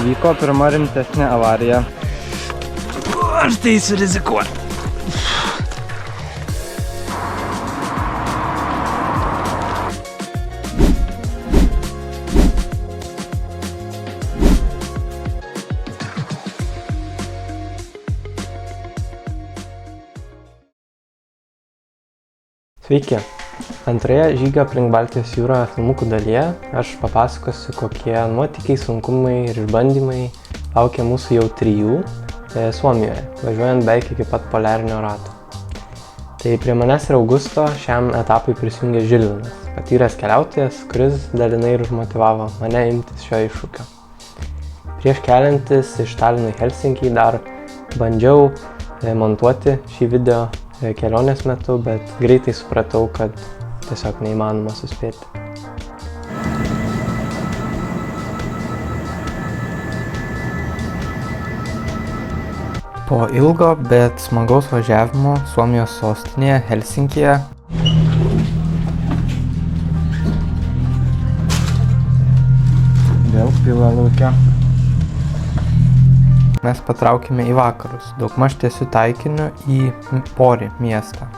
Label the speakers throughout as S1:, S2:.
S1: įvyko pirma rimtesnė avarija. Aš tai surizikuoju. Sveiki! Antroje žygio aplink Baltijos jūrą filmukų dalyje aš papasakosiu, kokie nuotykiai, sunkumai ir išbandymai laukia mūsų jau 3 Suomijoje, važiuojant beveik iki pat poliarinio rato. Tai prie manęs ir Augusto šiam etapui prisijungė Žilvinas, patyręs keliautojas, kuris dalinai ir užmotyvavo mane imtis šio iššūkio. Prieš keliantis iš Talino į Helsinkį dar bandžiau montuoti šį video kelionės metu, bet greitai supratau, kad tiesiog neįmanoma suspėti. Po ilgo, bet smagaus važiavimo Suomijos sostinėje Helsinkyje vėl pila lauke. Mes patraukėme į vakarus, daugmaž tiesiu taikiniu į Pori miestą.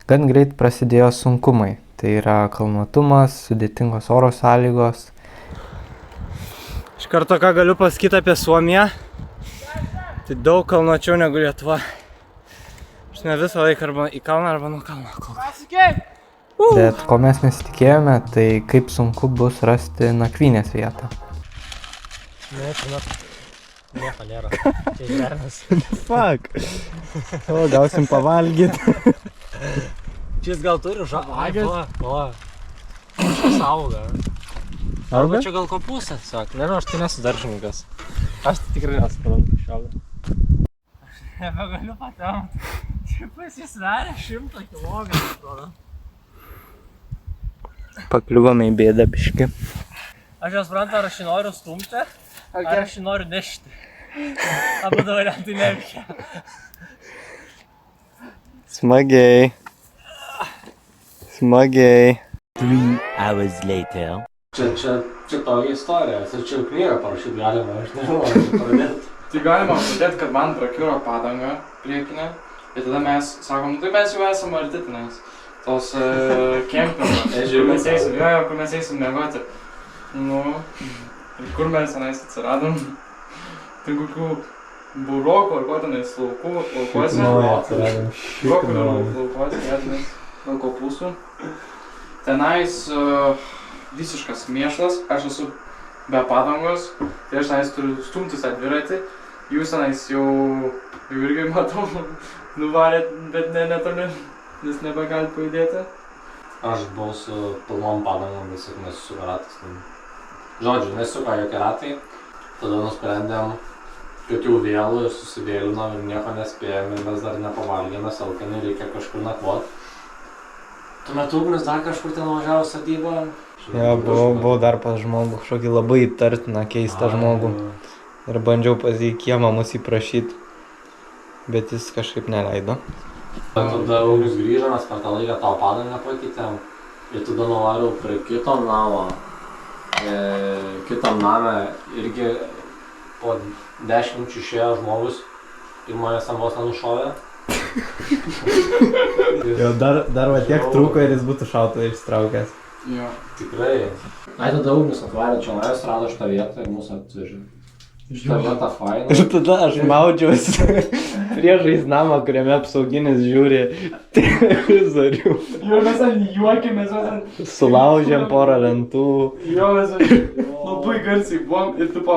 S1: Gan greit prasidėjo sunkumai, tai yra kalnuotumas, sudėtingos oro sąlygos. Iš karto ką galiu pasakyti apie Suomiją, tai daug kalnuočiau negu Lietuva. Aš ne visą laiką arba į kalną arba nuo kalno kol kas. Bet ko mes nesitikėjome, tai kaip sunku bus rasti nakvynės vietą.
S2: Nieko nėra, čia žvernas.
S1: Fuck! O, gausim pavalgyti.
S2: Čia gal turi žagas? O, šis auga. Arba čia gal kopūsė, sak. Nežinau, aš tai nesu daržininkas. Aš tai tikrai nesuparantu šiolą. Aš nebegaliu patemti. Čia pas jis sveria 100 kilogramų.
S1: Pakliuvome į bėdą biškį.
S2: Aš nesuprantu, ar aš jį noriu stumti, ar aš jį noriu nešti. Abu du variantai neveikia.
S1: Smagiai. Smagiai.
S3: 3 hours later.
S2: Čia tokia istorija, čia knygą parašyti galima, aš nežinau, ar čia pradėti.
S4: Tai galima pradėti, kad man prakiuro padanga priekinė ir tada mes sakom, tai mes jau esam arti tenais. Tos kempingo, kur mes eisim miegoti. Nu, ir kur mes tenais atsiradom. Tai kokių burokų ar ko tenais laukuose. Gal kopūsų. Tenais visiškas mėšlas, aš esu be padangos, tai aš tenais turiu stumtis tą dviratį. Jūs tenais jau irgi matau, nuvarėt, bet netoli, nes nebegalit pajudėti.
S2: Aš buvau su pilnom padangom, tiesiog nesusuka ratas. Žodžiu, nesuka jokie ratai. Tada nusprendėm, kad jau vėlu ir susivėlinom ir nieko nespėjom ir mes dar nepavalgėme, salkinai reikia kažkur nakvot. Tuomet ugnis dar kažkur ten važiavo sodybą.
S1: Jo, buvau dar pas žmogų, kažkokį labai įtartiną, keistą žmogų. Ir bandžiau pas jį kiemą mus įprašyti, bet jis kažkaip neleido.
S2: Tada ugnis grįžo, mes per tą laiką tau padangą pakeitėm ir tada nuvariau prie kito namo. Kitam name irgi po 10 minučių išėjo žmogus ir manęs ten vos nenušovė.
S1: Jo, dar va tiek trūko ir jis būtų šautuvą išsitraukęs.
S4: Jo.
S2: Tikrai. Ai, tada ugnis atvarė čia, jis rado šitą vietą ir mūsų atvežė. Šitą vietą faina.
S1: Ir tada aš maudžiausi priešais namą, kuriame apsauginis žiūri televizorių.
S4: Jo, mes ten juokėmės, mes ten...
S1: Sulaužėm porą lentų.
S4: Jo, mes ten labai garsiai buvom ir tipo...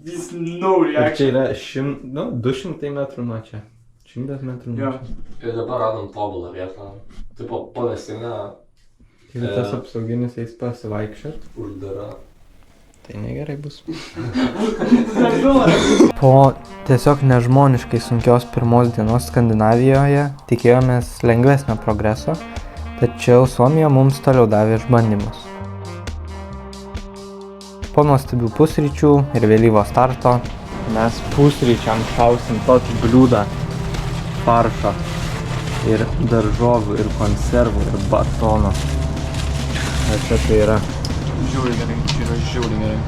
S4: This no reaction.
S1: Ir čia yra 200 metrų nuo čia. 100 metrų nuo čia.
S2: Ir dabar radom tobulą vietą. Tipo, pavėsinę.
S1: Ir tas apsauginis eis pasivaikščiot.
S2: Uždara.
S1: Tai negerai bus. Po tiesiog nežmoniškai sunkios pirmos dienos Skandinavijoje tikėjomės lengvesnio progreso, tačiau Suomija mums toliau davė išbandymus. Po nuostabių pusryčių ir vėlyvo starto mes pusryčiam šausim tokį bliūdą faršo ir daržovių ir konservų ir batono. Ir čia tai yra
S4: žiauriai gerai, čia yra žiauriai gerai.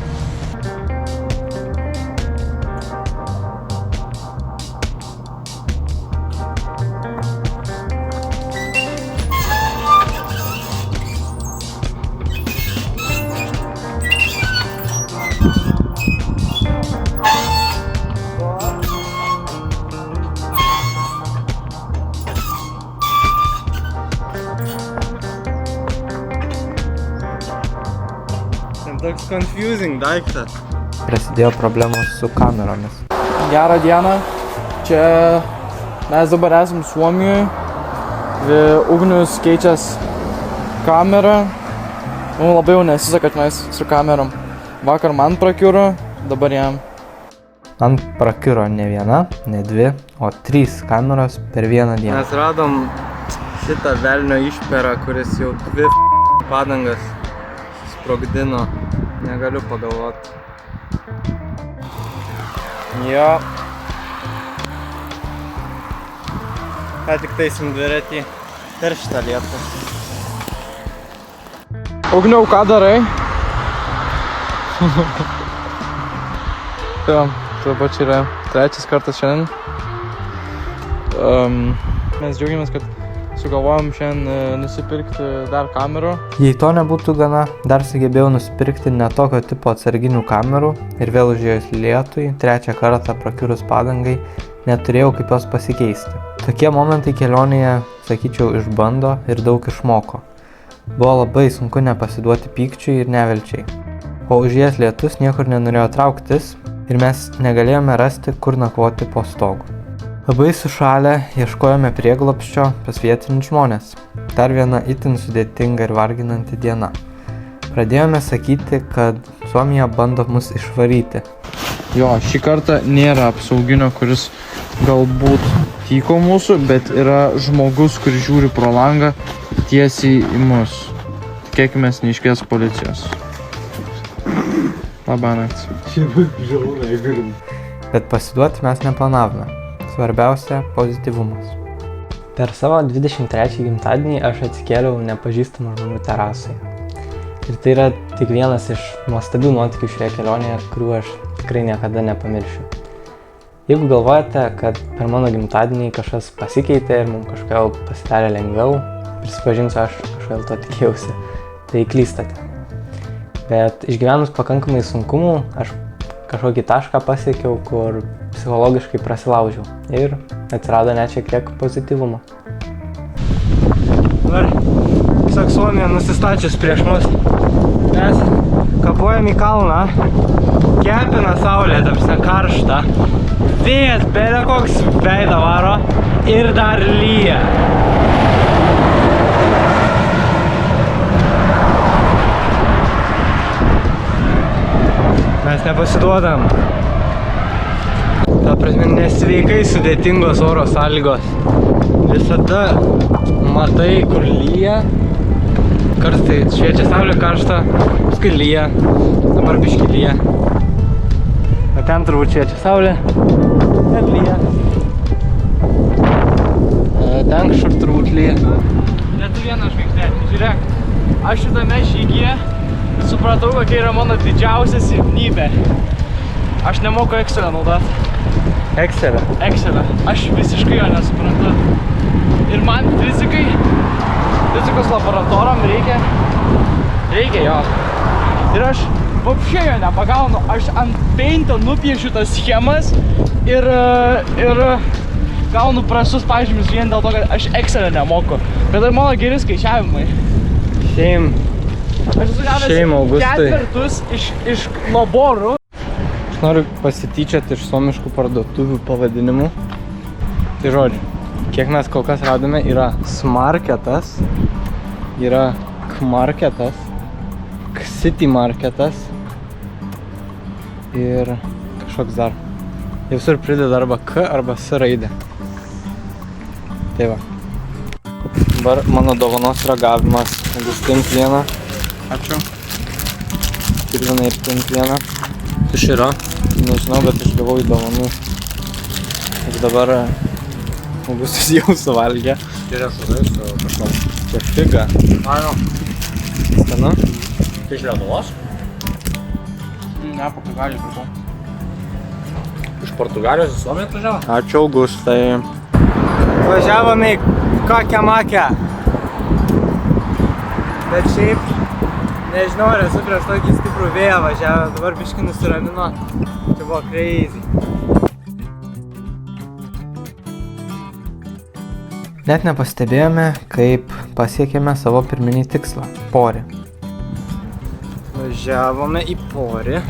S1: confusing daiktas. Prasidėjo problemos su kameromis.
S4: Gerą dieną. Čia mes dabar esam Suomijoje. Ugnius keičias kamerą. Mums labai jau nesiseka tenais su kamerom. Vakar man prakiuro, dabar jam.
S1: Man prakiuro ne viena, ne dvi, o 3 kameros per vieną dieną. Mes radom šitą velnio išperą, kuris jau 2 padangas sprogdino. Negaliu pagalvoti. Jo. Ką tik taisim dviratį per šitą lietą.
S4: Ugniau, ką darai? Jo, dabar čia yra 3 kartas šiandien. Mes džiaugiamės, kad sugalvojom šiandien nusipirkti dar kamerų.
S1: Jei to nebūtų gana, dar sugebėjau nusipirkti ne tokio tipo atsarginių kamerų ir vėl užėjus lietui, 3 kartą prakiurus padangai, neturėjau kaip jos pasikeisti. Tokie momentai kelionėje, sakyčiau, išbando ir daug išmoko. Buvo labai sunku nepasiduoti pykčiui ir nevilčiai. O užėjęs lietus niekur nenorėjo trauktis ir mes negalėjome rasti, kur nakvoti po stogu. Labai sušalę ieškojome prieglobsčio pas vietinius žmonės. Dar viena itin sudėtinga ir varginanti diena. Pradėjome sakyti, kad Suomija bando mus išvaryti.
S4: Jo, šį kartą nėra apsauginio, kuris galbūt tyko mūsų, bet yra žmogus, kuris žiūri pro langą tiesiai į mus. Tikėkimės neiškvies policijos. Labanakt.
S1: Bet pasiduoti mes neplanavome. Svarbiausia – pozityvumas. Per savo 23 gimtadienį aš atsikėliau nepažįstamų žmonių terasoje. Ir tai yra tik vienas iš nuostabių nuotykių šioje kelionėje, kurių aš tikrai niekada nepamiršiu. Jeigu galvojate, kad per mano gimtadienį kažkas pasikeitė ir mums kažkodėl pasidarė lengviau, prisipažinsiu, aš kažkodėl to tikėjausi, tai klystate. Bet išgyvenus pakankamai sunkumų, aš kažkokį tašką pasiekiau, kur psichologiškai prasilaužiau ir atsirado net šiek tiek pozityvumo. Dabar tiesiog Suomija nusistačius prieš mus. Mes kapuojam į kalną, kepina saulė, tapsne karšta, vėjas belė koks veidą varo ir dar lyja. Mes nepasiduodam. Ta prasme, nesveikai sudėtingos oro sąlygos. Visada matai, kur lyja. Kartais šviečia saulė karšta, paskui lyja, dabar biškį lyja. Bet ten turbūt šviečia saulė, ten lyja. Ten kažkur turbūt lyja.
S4: Lietu vieną žvaigždelį, žiūrėk, aš šitame žygyje supratau, kokia yra mano didžiausia silpnybė. Aš nemoku Excel'ą naudoti.
S1: Excel'ą?
S4: Excel'ą. Aš visiškai jo nesuprantu. Ir man fizikos laboratoram reikia jo. Ir aš vapšė jo nepagaunu. Aš ant Paint'o nupiešiu tas schemas ir gaunu prastus pažymius vien dėl to, kad aš Excel'ą nemoku. Bet tai mano geri skaičiavimai. Aš esu gavęs ketvirtus iš laborų.
S1: Aš noriu pasityčioti iš suomiškų parduotuvių pavadinimų. Tai žodžiu, kiek mes kol kas radome, yra Smarketas, yra Kmarketas, City Marketas ir kažkoks dar. Visur prideda arba K arba S raidę. Tai va. Dabar mano dovanos ragavimas. Augustin plieną.
S4: Ačiū.
S1: Kirvinai ir plieną. Tušyra. Nežinau, bet aš gavau į dovanų. Ir dabar Augustas jau suvalgė.
S2: Riešutai su kažkom.
S1: Čia figa.
S2: Ano.
S1: Skanu?
S2: Tai iš Lietuvos?
S4: Ne, Portugalijos prašau.
S2: Iš Portugalijos į Suomiją atvažiavo?
S1: Ačiū, Augustai. Važiavome į kokią makę. Bet šiaip, nežinau, ar esu prieš tokį stiprų vėją važiavę, dabar biškį nusiramino. Čia buvo crazy. Net nepastebėjome, kaip pasiekėme savo pirminį tikslą – Porį. Važiavome į Porį.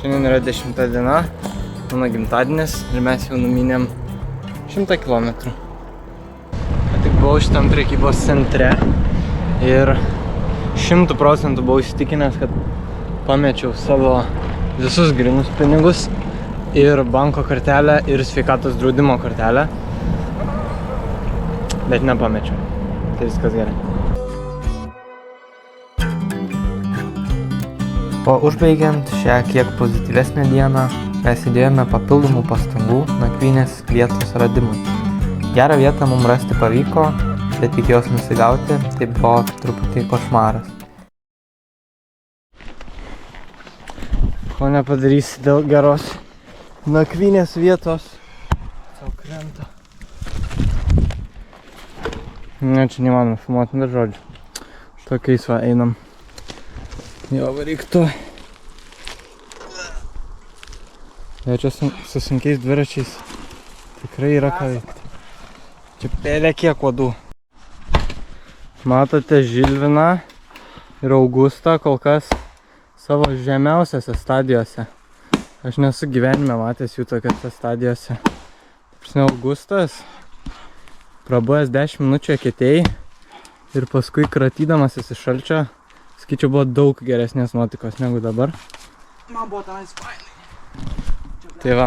S1: Šiandien yra 10 diena, mano gimtadienis ir mes jau numynėm 100 kilometrų. Tik buvau šitam prekybos centre ir 100% buvau įsitikinęs, kad pamečiau savo visus grynus pinigus ir banko kortelę ir sveikatos draudimo kortelę, bet nepamečiau. Tai viskas gerai. O užbaigiant šią kiek pozityvesnę dieną, mes įdėjome papildomų pastangų nakvynės vietos radimui. Gerą vietą mums rasti pavyko, bet iki jos nusigauti, tai buvo truputį košmaras. Ko nepadarysi dėl geros nakvynės vietos. Sau krenta. Ne, čia neįmanoma filmuoti, bet žodžiu. Tokiais va einam. Jo, varyk tu. Ja, čia su sunkiais dviračiais tikrai yra ką veikti. Čia pelė kiek uodų. Matote Žilviną ir Augustą kol kas savo žemiausiose stadijose. Aš nesu gyvenime matęs jų tokiose stadijose. Prasme, Augustas prabuvęs 10 minučių eketėjai ir paskui kratydamasis iš šalčio, sakyčiau, buvo daug geresnės nuotaikos negu dabar.
S4: Man buvo tenais fainai.
S1: Tai va.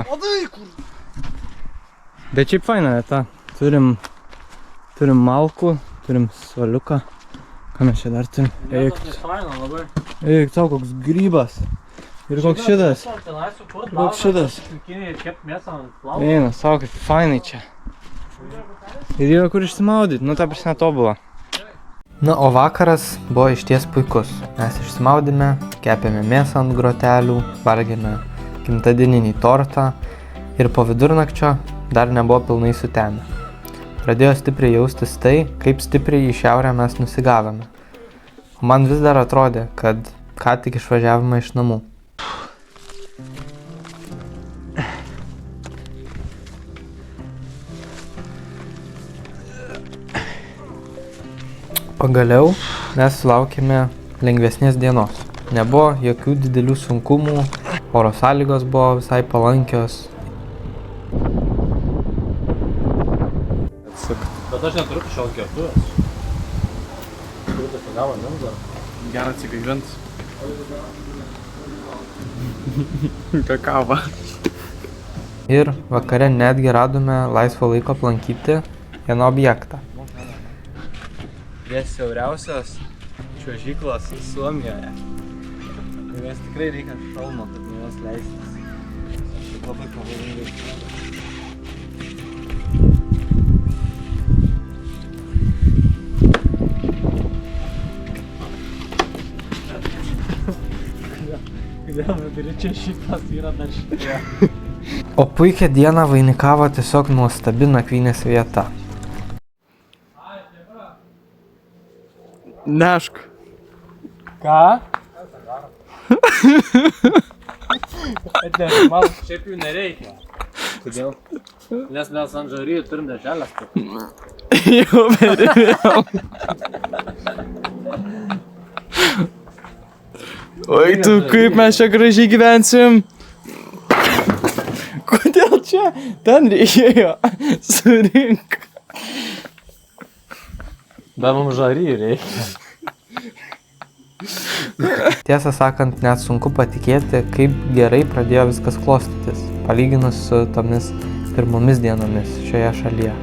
S1: Bet šiaip faina vieta. Turim malkų, turim suoliuką. Ką mes čia dar turim? Eik, tau koks grybas. Ir koks šitas. Koks šitas. Eina, savo kaip fainai čia. Ir yra kur išsimaudyti, nu ta prasme tobula. Na, o vakaras buvo išties puikus. Mes išsimaudėme, kepėme mėsą ant grotelių, valgėme gimtadieninį tortą ir po vidurnakčio dar nebuvo pilnai sutemę. Pradėjo stipriai jaustis tai, kaip stipriai į šiaurę mes nusigavome. O man vis dar atrodė, kad ką tik išvažiavome iš namų. Pagaliau mes sulaukėme lengvesnės dienos. Nebuvo jokių didelių sunkumų, oro sąlygos buvo visai palankios.
S2: Bet aš neturiu šios gertuvės. Turiu tai pagavo nimzą.
S4: Gerą atsigaivint. Kakava.
S1: Ir vakare netgi radome laisvo laiko aplankyti vieną objektą. Prie siauriausios čiuožyklos Suomijoje. Nes tikrai reikia šalmo, kad nuo jos leistis. Šiaip labai pavojingai. Kodėl vidurį čia šitas yra dar šitie? O puikią dieną vainikavo tiesiog nuostabi nakvynės vieta.
S4: Nešk.
S2: Ką? Man šiaip jų nereikia. Kodėl? Nes mes ant žaryjų turim dešelės.
S4: Jau vėl. Oi, tu kaip mes čia gražiai gyvensim. Kodėl čia? Ten reikėjo. Surink.
S2: Bet mums žaryjų reikia.
S1: Tiesą sakant, net sunku patikėti, kaip gerai pradėjo viskas klostytis, palyginus su tomis pirmomis dienomis šioje šalyje.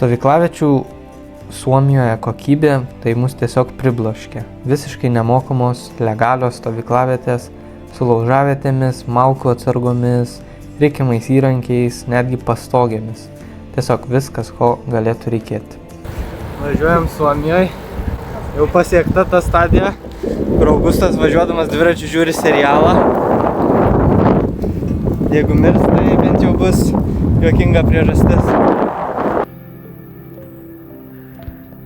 S1: Stovyklaviečių Suomijoje kokybė tai mus tiesiog pribloškė. Visiškai nemokamos, legalios stovyklavietės su laužavietėmis, malkų atsargomis, reikiamais įrankiais, netgi pastogėmis. Tiesiog viskas, ko galėtų reikėti. Važiuojam Suomijoje. Jau pasiekta ta stadija, kur Augustas važiuodamas dviračiu žiūri serialą. Jeigu mirs, tai bent jau bus juokinga priežastis.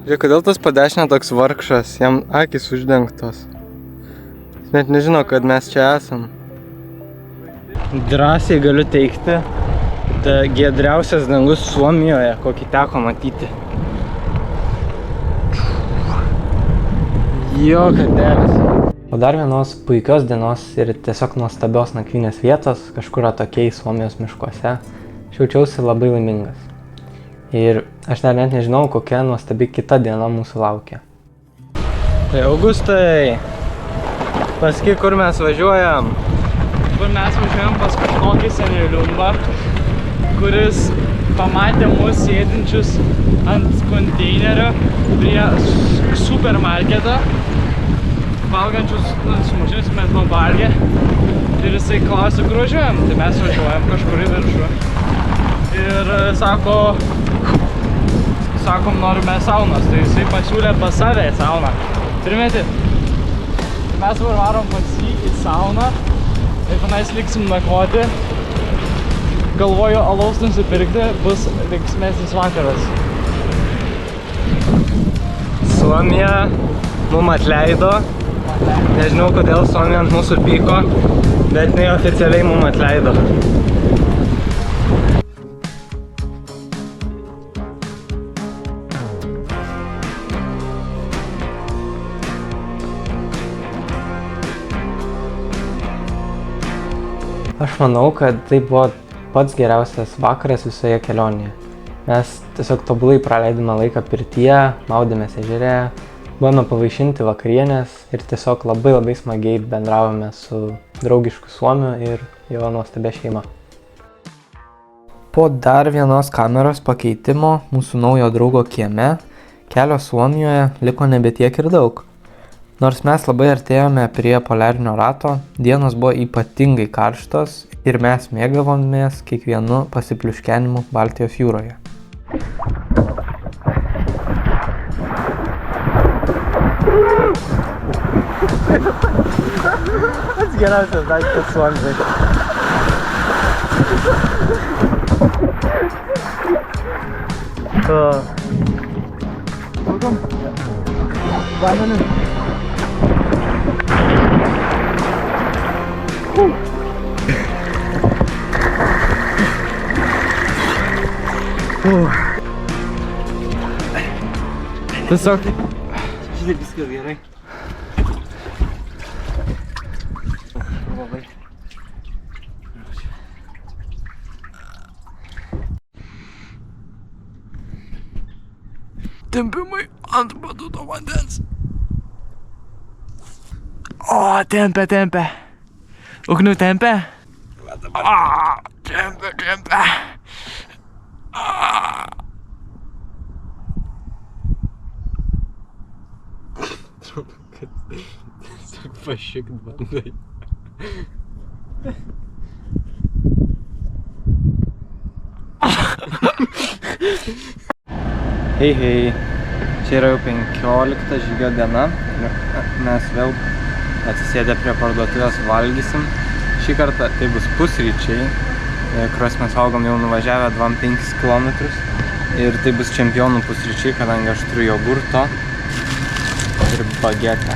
S1: Žiūrėk, kodėl tas padešinė toks vargšas, jam akis uždengtos. Jis net nežino, kad mes čia esam. Drąsiai galiu teikti, tai giedriausias dangus Suomijoje, kokį teko matyti. Jo, kadėlis. O dar vienos puikios dienos ir tiesiog nuostabios nakvynės vietos, kažkur atokiai Suomijos miškuose, aš jaučiausi labai laimingas. Ir aš dar net nežinau, kokia nuostabi kita diena mūsų laukia. Tai Augustai, pasakyk, kur mes važiuojam?
S4: Kur mes važiuojam pas kažkokį seneliumbą, kuris pamatė mus sėdinčius ant konteinerio prie supermarketo, valgančius sumušinius mes buvom valgę. Ir jisai klausė, kur važiuojam. Tai mes važiuojam kažkur į viršų. Ir sakom, norime saunos. Tai jisai pasiūlė pas save sauną. Primeti? Mes varom pas jį į sauną. Ir tenais liksim nakvoti. Galvoju, alaus nusipirkti, bus linksmesnis vakaras.
S1: Suomija mum atleido. Nežinau, kodėl Suomija ant mūsų pyko, bet jinai oficialiai mum atleido. Aš manau, kad tai buvo pats geriausias vakaras visoje kelionėje. Mes tiesiog tobulai praleidome laiką pirtyje, maudėmės ežere, buvome pavaišinti vakarienės ir tiesiog labai smagiai bendravome su draugišku Suomiu ir jo nuostabia šeima. Po dar vienos kameros pakeitimo mūsų naujo draugo kieme kelio Suomijoje liko nebe tiek ir daug. Nors mes labai artėjome prie poliarinio rato, dienos buvo ypatingai karštos ir mes mėgavomės kiekvienu pasipliuškenimu Baltijos jūroje. Pats geriausias daiktas Suomijoj. Welcome. Vandeniu. Tiesiog žinai, viskas gerai. Labai. Tempimai ant batuto vandens. O, tempia. Ugnių tempia. Tempia. Kad tiesiog pašikt bandai. Hei, čia yra jau 15 žygio diena ir mes vėl atsisėdę prie parduotuvės valgysim. Šį kartą tai bus pusryčiai, kuriuos mes valgom jau nuvažiavę 25 km. Ir tai bus čempionų pusryčiai, kadangi aš turiu jogurto ir bagetę.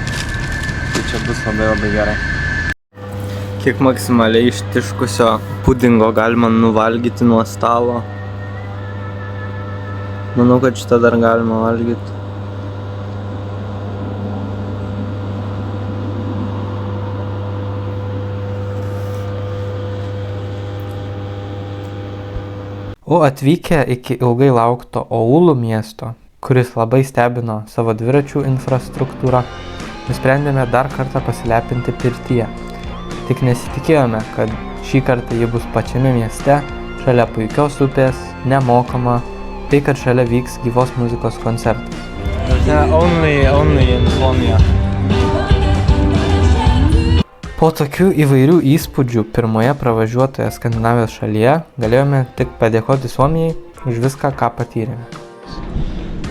S1: Tai čia bus labai gerai. Kiek maksimaliai ištiškusio pudingo galima nuvalgyti nuo stalo. Manau, kad šitą dar galima valgyti. O atvykę iki ilgai laukto Oulu miesto, kuris labai stebino savo dviračių infrastruktūrą, nusprendėme dar kartą pasilepinti pirtyje. Tik nesitikėjome, kad šį kartą ji bus pačiame mieste, šalia puikios upės, nemokama, tai kad šalia vyks gyvos muzikos koncertas. Only in Suomija. Po tokių įvairių įspūdžių pirmoje pravažiuotoje Skandinavijos šalyje galėjome tik padėkoti Suomijai už viską, ką patyrėme.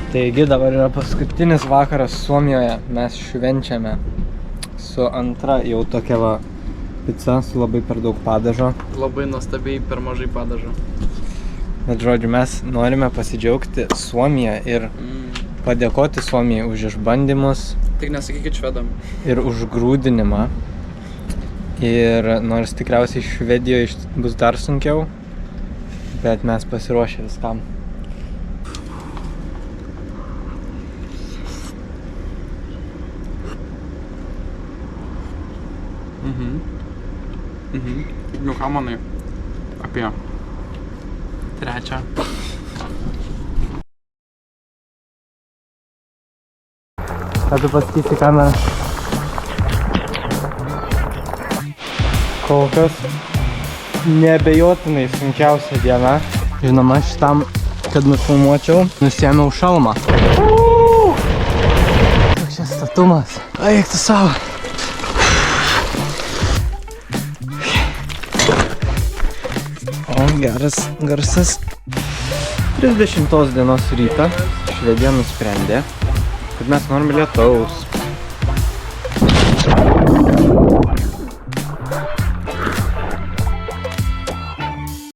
S1: Taigi dabar yra paskutinis vakaras Suomijoje, mes švenčiame su antra jau tokia va pica su labai per daug padažo.
S4: Labai nuostabiai per mažai padažo.
S1: Bet žodžiu, mes norime pasidžiaugti Suomiją ir padėkoti Suomijai už išbandymus
S4: Tik nesakykit švedam.
S1: ir už grūdinimą. Ir nors tikriausiai Švedijoje bus dar sunkiau, bet mes pasiruošę viskam.
S4: Nu ką manai apie trečią?
S1: Ką tu pasakysi kamerą? Kol kas neabejotinai sunkiausia diena. Žinoma, šitam, kad nufilmuočiau, nusiėmiau šalmą. Koks čia statumas. Eik tu savo. O, geras garsas. 30 dienos rytą Švedija nusprendė, kad mes norime lietaus.